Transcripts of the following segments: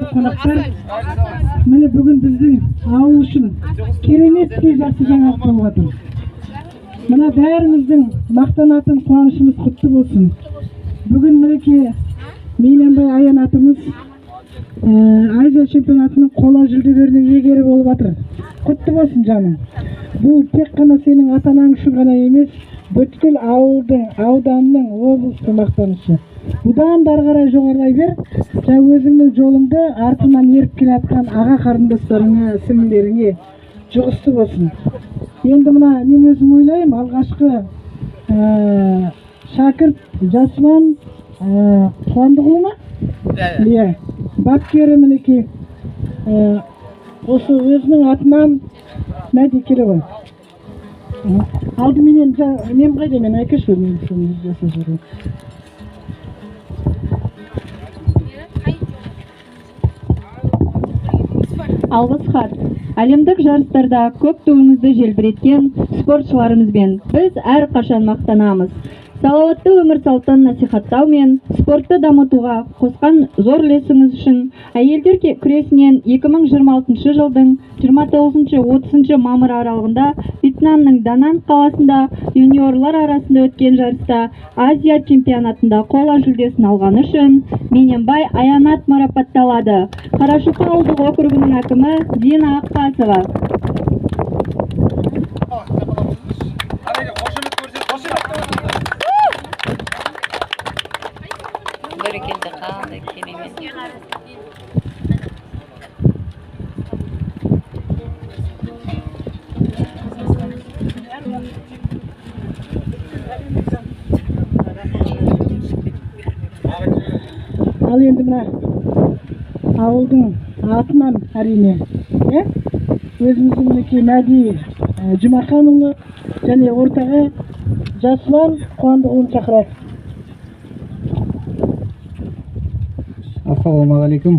құрметті қонақтар, міне бүгін біздің ауыл үшін кереметтей жақсы жаңалық болып жатыр. Мына бәріміздің мақтанатын қуанышымыз құтты болсын. Бүгін мінекей Мейленбай Аянатымыз Азия чемпионатының қола жүлдегерінің иегері болып жатыр. Құтты болсын жаным. Бұл тек қана сенің ата-анаң үшін ғана емес, бүткіл ауылдың, ауданның, облыстың мақтанышы. Бұдан да ары қарай жоғарылай бер, өзіңнің жолыңды артынан еріп келе жатқан аға қарындастарыңа, сіңлілеріңе жұғысты болсын. Енді мына мен өзім ойлаймын, алғашқы шәкірт Жасұлан Қуандықұлы ма? Иә. Бапкері мінекей осы өзінің атынан мәдекелі ғой. Алдыменен нем қайда, мен айкашы мен соны жасап жүрмін. Алғыс хат. Әлемдік жарыстарда көк туымызды желбіреткен спортшыларымызбен біз әр қашан мақтанамыз. Салауатты өмір салтын насихаттау мен спортты дамытуға қосқан зор үлесіңіз үшін әйелдер күресінен 2026 жылдың 29-30 мамыр аралығында Вьетнамның Данан қаласында юниорлар арасында өткен жарыста Азия чемпионатында қола жүлдесін алғаны үшін Мейленбай Аянат марапатталады. Қарашоқы ауылдық округінің әкімі Дина Аққасова. Бәрекелді қалды, керемет. Ал енді мына ауылдың атынан әрине, өзіміздің мінекей Мәди Жұмаханұлы және ортаға Жасұлан Қуандықұлын шақырайық. Ассалаумағалейкум,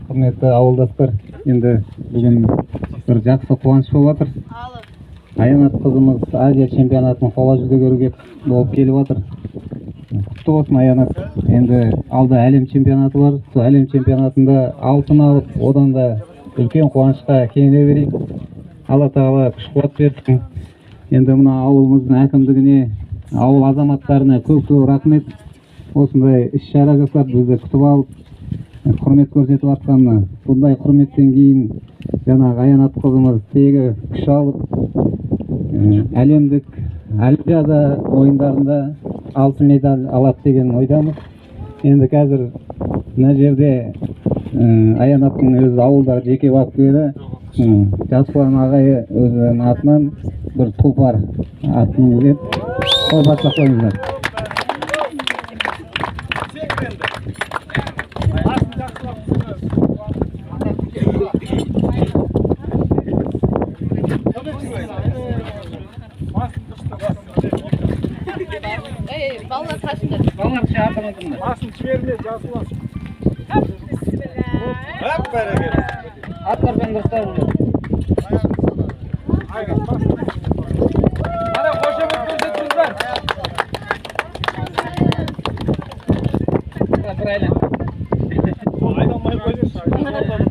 құрметті ауылдастар. Енді бүгін бір жақсы қуаныш болып жатыр. Аянат қызымыз Азия чемпионатының қола жүлдегері болып келіп жатыр. Құтты болсын Аянат. Енді алда әлем чемпионаты бар. Сол әлем чемпионатында алтын алып, одан да үлкен қуанышқа кенеле берейік. Алла тағала күш-қуат берсін. Енді мына ауылымыздың әкімдігіне, ауыл азаматтарына көп-көп рахмет. Осындай іс-шара жасап, бізді күтіп алып, құрмет көрсетіп жатқанына. Бұндай құрметтен кейін жаңағы Аянат қызымыз тегі күш алып, әлемдік олимпиада ойындарында алтын медаль алады деген ойдамыз. Енді қазір мына жерде Аянаттың өз ауылда жеке бапкері Жасұлан ағайы өзінің атынан бір тұлпар атын деп қол бастап қойыңыздар. Балалар қашында. Балалар шақырыңыздар. Басын жіберме, Жасұлан. Аттардан дұрыстарыңыздар. Ана қошемет көрсетіңіздер. Бір айлан. Айналмай қойыңызшы.